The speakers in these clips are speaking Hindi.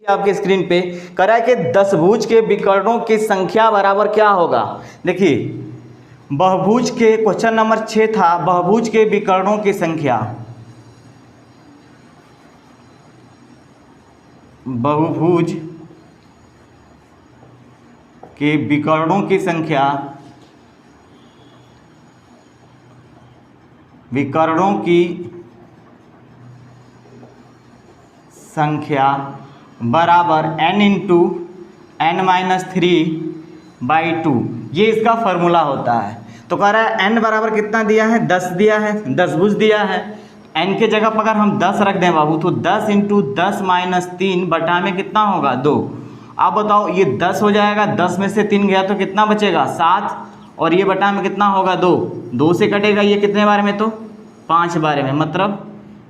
आपके स्क्रीन पे कह रहा है कि दशभुज के विकर्णों की संख्या बराबर क्या होगा। देखिए बहुभुज के क्वेश्चन नंबर 6 था, बहुभुज के विकर्णों की संख्या, बहुभुज के विकर्णों की संख्या, विकर्णों की संख्या बराबर n इंटू n-3/2, ये इसका फॉर्मूला होता है। तो कह रहा है n बराबर कितना दिया है, 10 दिया है, दशभुज दिया है। n के जगह पर अगर हम 10 रख दें बाबू तो 10 इंटू 10-3 बटा में कितना होगा 2। आप बताओ ये 10 हो जाएगा, 10 में से 3 गया तो कितना बचेगा 7, और ये बटा में कितना होगा 2 से कटेगा ये कितने बार में, तो 5 बार में, मतलब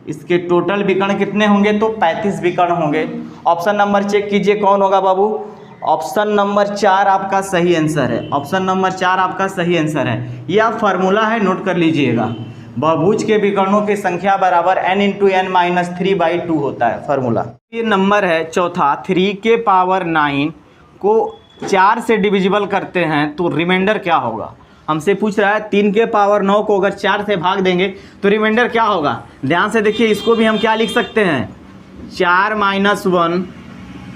इसके टोटल विकर्ण कितने होंगे, तो 35 विकर्ण होंगे। ऑप्शन नंबर चेक कीजिए कौन होगा बाबू, ऑप्शन नंबर 4 आपका सही आंसर है। ऑप्शन नंबर 4 आपका सही आंसर है। ये आप फार्मूला है, नोट कर लीजिएगा। बहुभुज के विकर्णों की संख्या बराबर n इंटू n-3/2 होता है फार्मूला। ये नंबर है चौथा, 3 के पावर 9 को 4 से डिविजिबल करते हैं तो रिमाइंडर क्या होगा। हमसे पूछ रहा है 3 के पावर 9 को अगर 4 से भाग देंगे तो रिमाइंडर क्या होगा। ध्यान से देखिए, इसको भी हम क्या लिख सकते हैं, 4 - 1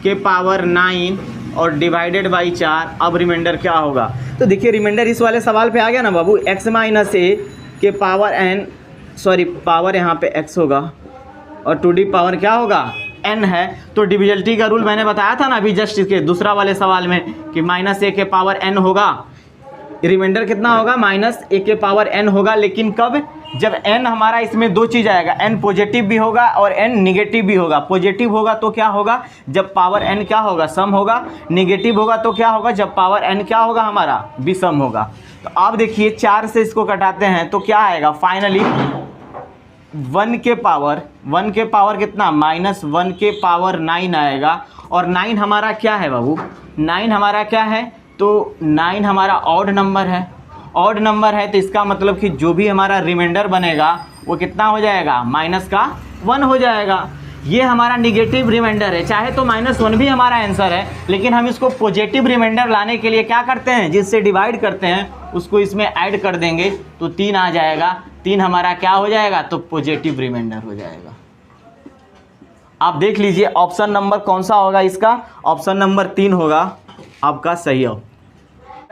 के पावर 9 और डिवाइडेड बाई 4। अब रिमाइंडर क्या होगा, तो देखिए रिमाइंडर इस वाले सवाल पे आ गया ना बाबू, x - a के पावर n, सॉरी पावर यहाँ पे x होगा और 2d पावर क्या होगा n है। तो डिविजिबिलिटी का रूल मैंने बताया था ना अभी जस्ट इसके दूसरा वाले सवाल में कि -a के पावर n होगा, रिमाइंडर कितना होगा -a के पावर n होगा। लेकिन कब, जब n हमारा इसमें दो चीज़ आएगा, n पॉजिटिव भी होगा और n निगेटिव भी होगा। पॉजिटिव होगा तो क्या होगा, जब पावर n क्या होगा सम होगा, निगेटिव होगा तो क्या होगा, जब पावर n क्या होगा हमारा विषम होगा। तो आप देखिए 4 से इसको कटाते हैं तो क्या आएगा फाइनली 1 के पावर कितना, -1 के पावर 9 आएगा। और 9 हमारा क्या है बाबू, 9 हमारा क्या है, तो 9 हमारा ऑड नंबर है। ऑड नंबर है तो इसका मतलब कि जो भी हमारा रिमाइंडर बनेगा वो कितना हो जाएगा, -1 हो जाएगा। ये हमारा निगेटिव रिमाइंडर है, चाहे तो -1 भी हमारा आंसर है, लेकिन हम इसको पॉजिटिव रिमाइंडर लाने के लिए क्या करते हैं, जिससे डिवाइड करते हैं उसको इसमें ऐड कर देंगे तो 3 आ जाएगा। 3 हमारा क्या हो जाएगा, तो पॉजिटिव रिमाइंडर हो जाएगा। आप देख लीजिए ऑप्शन नंबर कौन सा होगा इसका, ऑप्शन नंबर 3 होगा आपका सही हो।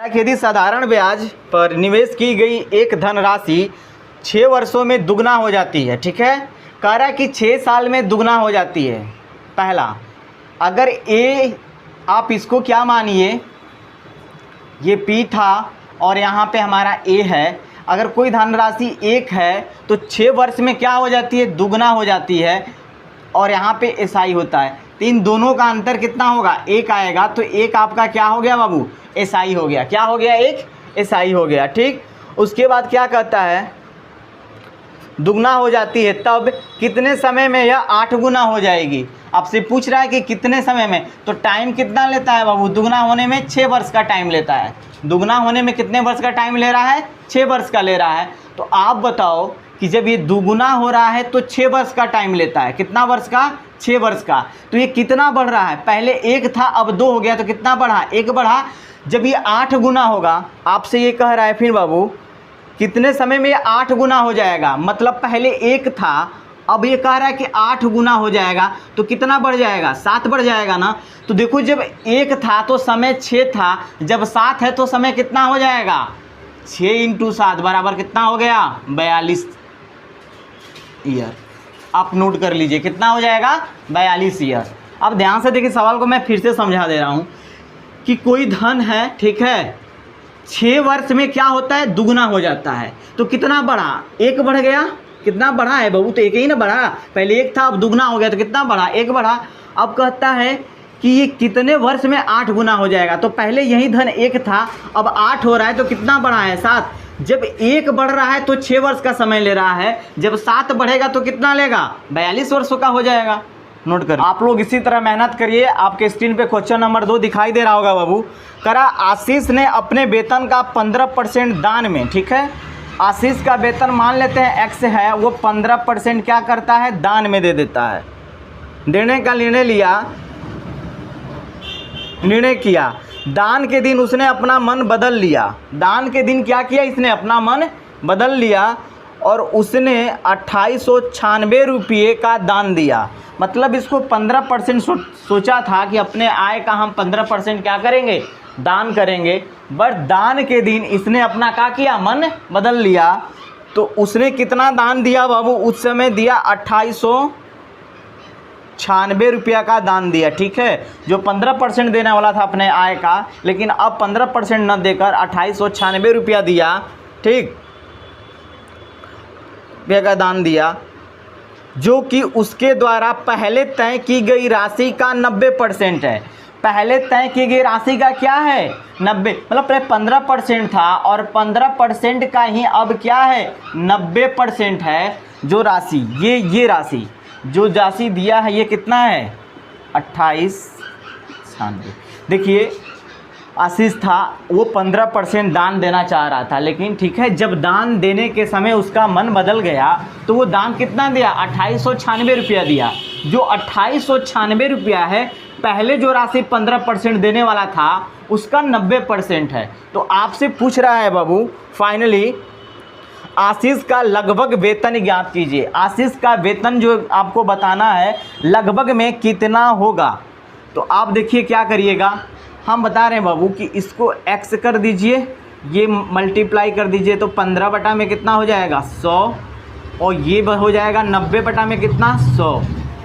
यदि साधारण ब्याज पर निवेश की गई एक धनराशि 6 वर्षों में दुगना हो जाती है, ठीक है, कह रहा है कि 6 साल में दुगना हो जाती है। पहला, अगर ए, आप इसको क्या मानिए, ये P था और यहाँ पे हमारा A है। अगर कोई धनराशि 1 है तो 6 वर्ष में क्या हो जाती है, दुगना हो जाती है, और यहाँ पे SI होता है। तो इन दोनों का अंतर कितना होगा, 1 आएगा। तो 1 आपका क्या हो गया बाबू, SI हो गया। क्या हो गया, 1 SI हो गया, ठीक। उसके बाद क्या कहता है, दुगना हो जाती है तब कितने समय में यह 8 गुना हो जाएगी। आपसे पूछ रहा है कि कितने समय में, तो टाइम कितना लेता है बाबू, दुगना होने में 6 वर्ष का टाइम लेता है। दुगना होने में कितने वर्ष का टाइम ले रहा है, 6 वर्ष का ले रहा है। तो आप बताओ कि जब ये दुगुना हो रहा है तो 6 वर्ष का टाइम लेता है, कितना वर्ष का, 6 वर्ष का। तो ये कितना बढ़ रहा है, पहले 1 था अब 2 हो गया, तो कितना बढ़ा, 1 बढ़ा। जब ये 8 गुना होगा, आपसे ये कह रहा है फिर बाबू कितने समय में ये 8 गुना हो जाएगा, मतलब पहले 1 था अब ये कह रहा है कि 8 गुना हो जाएगा, तो कितना बढ़ जाएगा, 7 बढ़ जाएगा ना। तो देखो जब 1 था तो समय 6 था, जब 7 है तो समय कितना हो जाएगा, 6 × 7 बराबर कितना हो गया, 42 ईयर। आप नोट कर लीजिए कितना हो जाएगा, 42 ईयर। अब ध्यान से देखिए सवाल को मैं फिर से समझा दे रहा हूँ कि कोई धन है, ठीक है, 6 वर्ष में क्या होता है, दुगना हो जाता है। तो कितना बढ़ा, 1 बढ़ गया, कितना बढ़ा है बाबू, तो 1 ही ना बढ़ा, पहले 1 था अब दुगना हो गया तो कितना बढ़ा, 1 बढ़ा। अब कहता है कि ये कितने वर्ष में 8 गुना हो जाएगा। तो पहले यही धन 1 था अब 8 हो रहा है, तो कितना बढ़ा है, 7। जब 1 बढ़ रहा है तो 6 वर्ष का समय ले रहा है, जब 7 बढ़ेगा तो कितना लेगा, 42 वर्षों का हो जाएगा। नोट कर आप लोग इसी तरह मेहनत करिए। आपके स्क्रीन पे क्वेश्चन नंबर 2 दिखाई दे रहा होगा बाबू। करा आशीष ने अपने वेतन का 15% दान में, ठीक है, आशीष का वेतन मान लेते हैं x है, वो 15% क्या करता है, दान में दे देता है। देने का निर्णय लिया निर्णय किया। दान के दिन उसने अपना मन बदल लिया। दान के दिन क्या किया इसने? अपना मन बदल लिया और उसने 2896 रुपये का दान दिया। मतलब इसको 15% सोचा था कि अपने आय का हम 15% क्या करेंगे? दान करेंगे। बट दान के दिन इसने अपना क्या किया? मन बदल लिया। तो उसने कितना दान दिया बाबू? उस समय दिया 2896 रुपया का दान दिया। ठीक है, जो 15% देने वाला था अपने आय का, लेकिन अब 15% न देकर 2896 रुपया दिया। ठीक, रुपये का दान दिया, जो कि उसके द्वारा पहले तय की गई राशि का 90% है। पहले तय की गई राशि का क्या है? 90, मतलब पहले 15% था और 15% का ही अब क्या है? 90% है। जो राशि ये राशि जो राशि दिया है ये कितना है? 2896। देखिए आशीष था, वो 15% दान देना चाह रहा था, लेकिन ठीक है, जब दान देने के समय उसका मन बदल गया तो वो दान कितना दिया? 2896 रुपया दिया। जो 2896 रुपया है, पहले जो राशि 15% देने वाला था उसका 90% है। तो आपसे पूछ रहा है बाबू, फाइनली आशीष का लगभग वेतन ज्ञात कीजिए। आशीष का वेतन जो आपको बताना है लगभग में कितना होगा। तो आप देखिए क्या करिएगा, हम बता रहे हैं बाबू कि इसको x कर दीजिए, ये मल्टीप्लाई कर दीजिए, तो 15 बटा में कितना हो जाएगा? 100, और ये हो जाएगा 90 बटा में कितना? 100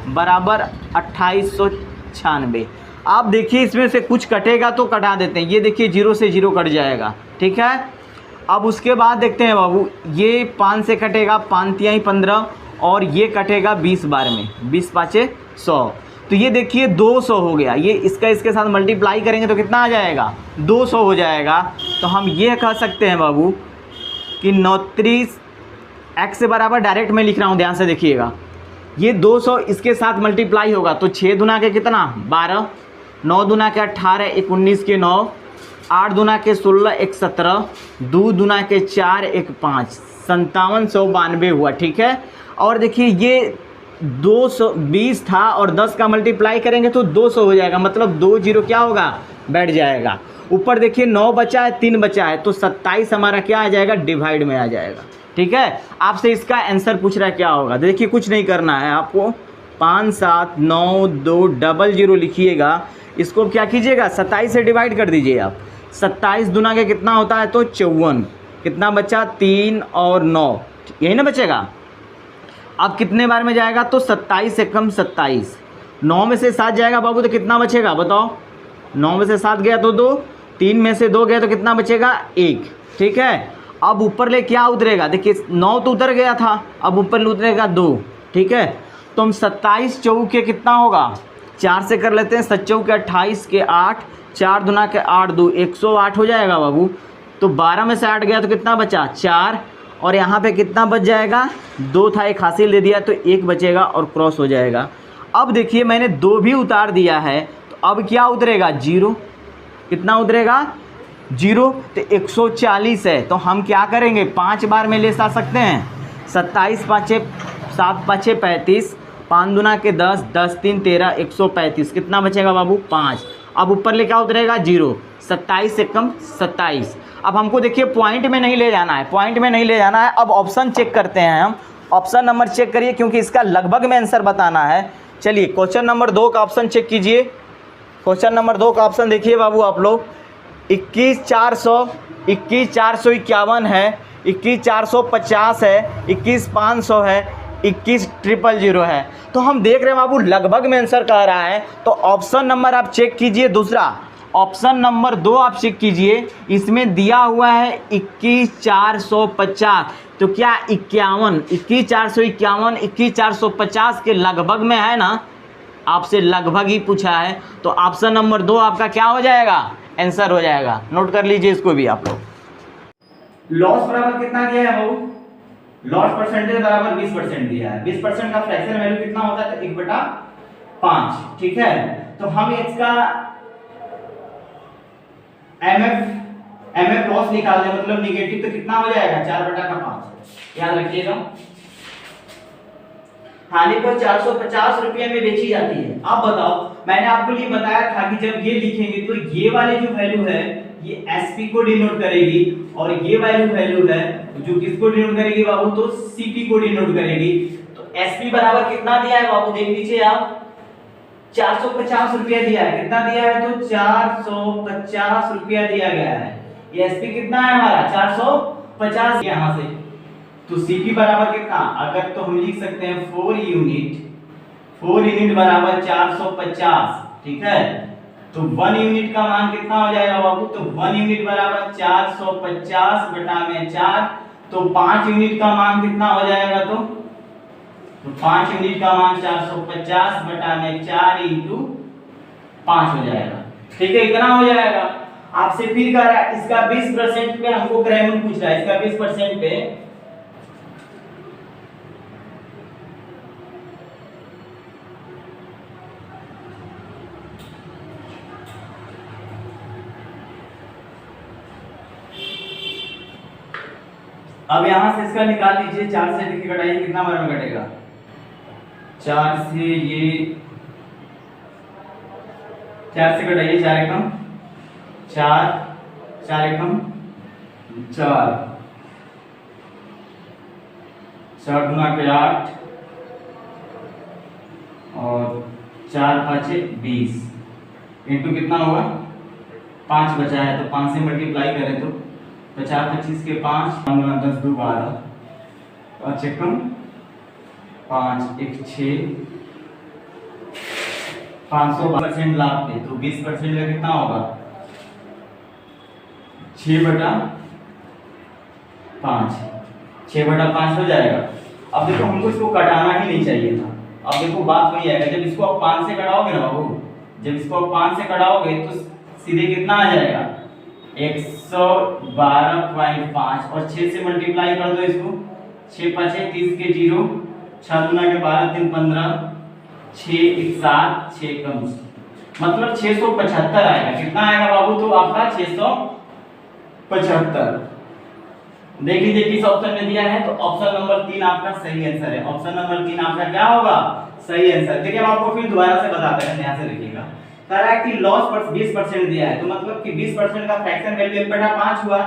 बराबर 2896। आप देखिए इसमें से कुछ कटेगा तो कटा देते हैं। ये देखिए 0 से 0 कट जाएगा। ठीक है, अब उसके बाद देखते हैं बाबू, ये 5 से कटेगा, 5 तिहाई 15, और ये कटेगा 20 बार में, 20 पाँचे 100। तो ये देखिए 200 हो गया। ये इसके साथ मल्टीप्लाई करेंगे तो कितना आ जाएगा? 200 हो जाएगा। तो हम ये कह सकते हैं बाबू कि 29 x से बराबर, डायरेक्ट मैं लिख रहा हूँ, ध्यान से देखिएगा, ये 200 इसके साथ मल्टीप्लाई होगा तो 6 दूना के कितना? 12, 9 दूना के 18, 1 19 के 9, 8 दूना के 16, 1 17, 2 दूना के 4, 1 5, 5792 हुआ। ठीक है, और देखिए ये 220 था और 10 का मल्टीप्लाई करेंगे तो 200 हो जाएगा, मतलब 2 0 क्या होगा? बैठ जाएगा। ऊपर देखिए 9 बचा है, 3 बचा है, तो 27 हमारा क्या आ जाएगा? डिवाइड में आ जाएगा। ठीक है, आपसे इसका आंसर पूछ रहा है क्या होगा। देखिए कुछ नहीं करना है आपको, 5 7 9 2 00 लिखिएगा। इसको क्या कीजिएगा? 27 से डिवाइड कर दीजिए आप। 27 दूना के कितना होता है? तो 54। कितना बचा? 3 और 9, यही ना बचेगा। अब कितने बार में जाएगा? तो 27 से कम 27, 9 में से 7 जाएगा बाबू तो कितना बचेगा? बताओ, 9 में से 7 गया तो 2, 3 में से 2 गया तो कितना बचेगा? 1। ठीक है, अब ऊपर ले क्या उतरेगा? देखिए 9 तो उतर गया था, अब ऊपर उतरेगा 2। ठीक है, तो हम 27 चौके कितना होगा? 4 से कर लेते हैं, 7 चौके 28 के 8, 4 दूना के 8 2 108 हो जाएगा बाबू। तो 12 में से 8 गया तो कितना बचा? 4, और यहाँ पे कितना बच जाएगा? 2 था, 1 हासिल दे दिया तो 1 बचेगा और क्रॉस हो जाएगा। अब देखिए मैंने 2 भी उतार दिया है, तो अब क्या उतरेगा? 0। कितना उतरेगा? 0। तो 140 है, तो हम क्या करेंगे? 5 बार में ले जा सकते हैं। 27 5 7 5 35, 5 दूना के 10, 10 3 13, 135। कितना बचेगा बाबू? 5। अब ऊपर ले क्या उतरेगा? 0। 27 से कम 27। अब हमको देखिए पॉइंट में नहीं ले जाना है, पॉइंट में नहीं ले जाना है। अब ऑप्शन चेक करते हैं हम। ऑप्शन नंबर चेक करिए, क्योंकि इसका लगभग में आंसर बताना है। चलिए क्वेश्चन नंबर 2 का ऑप्शन चेक कीजिए। क्वेश्चन नंबर 2 का ऑप्शन देखिए बाबू आप लोग। 21,451 है, 21,450 है, 21,500 है, 21,000 है। तो हम देख रहे हैं बाबू लगभग में आंसर कह रहा है, तो ऑप्शन नंबर आप चेक कीजिए। दूसरा ऑप्शन नंबर 2 आप चेक कीजिए, इसमें दिया हुआ है 21,450, तो क्या 51, 21,451, 21,450 के लगभग में है ना? आपसे लगभग ही पूछा है, तो ऑप्शन नंबर 2 आपका क्या हो जाएगा? आंसर हो जाएगा। नोट कर लीजिए इसको भी आप लोग। लॉस बराबर कितना दिया है बाबू? लॉस परसेंटेज बराबर 20% दिया है। 20% का फ्रैक्शन वैल्यू कितना होता है? 1/5। ठीक है, तो हम इसका एमएफ लॉस निकाल दें, मतलब निगेटिव, तो कितना हो जाएगा? 4/5। याद रखिएगा। थाली पर 450 रुपये में बेची जाती है। अब बताओ, मैंने आपको ये बताया था कि जब ये लिखेंगे तो ये वाली जो वैल्यू है ये एसपी को डिनोट करेगी, और ये वैल्यू है जो किसको डिनोट करेगी बाबू, तो सीपी को डिनोट करेगी। तो एसपी बराबर कितना दिया है बाबू, देख लीजिए आप, 450 रुपया दिया है। कितना दिया है, तो 450 रुपया दिया गया है। ये एसपी कितना है हमारा, 450 यहाँ से। तो सीपी बराबर कितना, अगर तो हम लिख सकते हैं 4 यूनिट बराबर 450, ठीक है। तो 1 यूनिट का मान कितना हो जाएगा बाबू, तो 1 यूनिट बराबर 450 बटा में 4। तो 5 यूनिट का मान कितना हो जाएगा, तो 5 यूनिट का मान 450 बटा में 4 इंटू 5 हो जाएगा, ठीक है। इतना हो जाएगा। आपसे फिर कह रहा है इसका 20% पे हमको ग्रामन पूछ रहा है, इसका 20% पे अब यहां से इसका निकाल लीजिए। 4 से देखिए घटाइए, कितना बार में घटेगा, 4 से ये 4 से घटाइए, 4 एकम 4, 4 एकम 4, 4 गुना के 8 और 4 5 20 इंटू कितना होगा, 5 बचा है तो 5 से मल्टीप्लाई करें तो 50 25 के 5, 10 2 12, 5 एकम 5 1 6, 500% लाभ पे, तो 20% का कितना होगा, 6 बटा 5, 6 बटा 5 हो जाएगा। अब देखो हमको इसको कटाना ही नहीं चाहिए था। अब देखो बात वही आएगा, जब इसको आप 5 से कटाओगे ना बाबू, जब इसको आप 5 से कटाओगे तो सीधे कितना आ जाएगा, 112.5, और 6 से मल्टीप्लाई कर दो इसको, 6 5 30 के 0, 6 गुना के 12 3 15, 6 1 7, 6 कम, मतलब 675 आएगा। कितना आएगा बाबू, तो आपका 675। देख लीजिए किस ऑप्शन में दिया है, तो ऑप्शन नंबर 3 आपका सही आंसर है। ऑप्शन नंबर 3 आपका क्या होगा, सही आंसर। देखिए हम आपको फिर दोबारा से बताते हैं, ध्यान से देखिएगा। कह रहा है कि लॉस पर 20% दिया है, तो मतलब कि 20% का फ्रैक्शन वैल्यू 1/5 हुआ।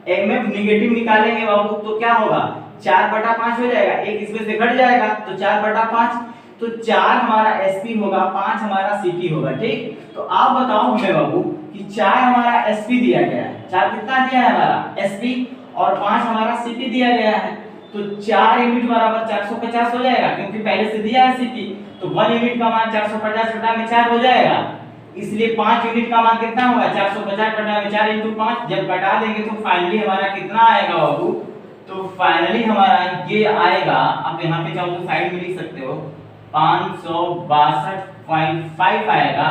एक में नेगेटिव निकालेंगे बाबू तो क्या होगा, 4/5 हो जाएगा, एक इसमें से घट जाएगा तो 4/5। तो 4 हमारा एसपी होगा, 5 हमारा सीपी होगा, ठीक। तो आप बताओ हमें बाबू कि 4 हमारा एसपी दिया गया है, 4 कितना दिया है हमारा एसपी, और 5 हमारा सीपी दिया गया है। तो 4 यूनिट बराबर 450 हो जाएगा, क्योंकि पहले से दिया है सीपी। तो 1 यूनिट का मान 450 बटा में 4 हो जाएगा, इसलिए 5 यूनिट का मान कितना होगा, 450 बटा में 4 इंटू 5। जब घटा देंगे तो फाइनली हमारा कितना आएगा बाबू, तो फाइनली हमारा ये आएगा, आप यहाँ पे चाहो तो साइड में लिख सकते हो, 562.5 आएगा।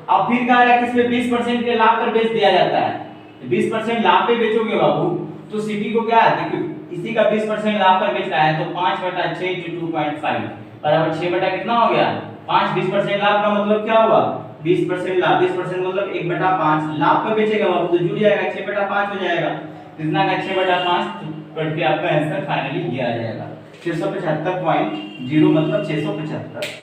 अब फिर कह रहा है कि इसमें 20% के लाभ पर बेच दिया जाता है, 20% लाभ पे बेचोगे बाबू तो सीपी को क्या है, देखो इसी का 20% लाभ पर बेच रहा है, तो 5/6 × 2.5 बराबर 6 बटा कितना हो गया, 5। 20% लाभ का मतलब क्या हुआ, 20% लाभ, 20% मतलब 1/5 लाभ पे बेचेगा बाबू तो जुड़ जाएगा, 6/5 हो जाएगा। कितना का 6/5 करके आपका आंसर फाइनली ये आ जाएगा 675.0, मतलब 675।